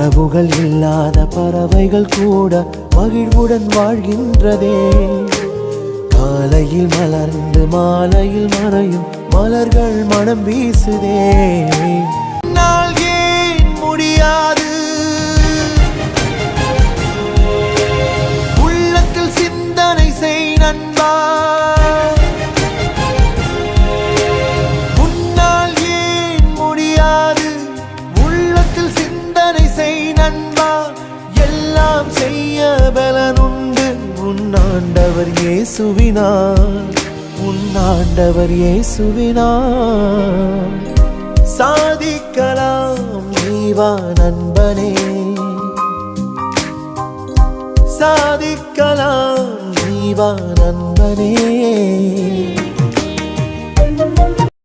உறவுகள் இல்லாத பறவைகள் கூட மகிழ்வுடன் வாழ்கின்றதே. காலையில் மலர்ந்து மாலையில் மறையும் மலர்கள் மனம் வீசுதே. நாள் ஏன் முடியாது, உள்ளத்தில் சிந்தனை செய் நண்பா. முன்னால் ஏன் முடியாது, உள்ளத்தில் சிந்தனை செய் நண்பா. எல்லாம் செய்ய பலனுண்டு உன்னாண்டவர் இயேசுவினார், உன்னாண்டவர் இயேசுவினார். சாதிக்கலாம் நீவா நண்பனே, சாதிக்கலாம் நீவா நண்பனே.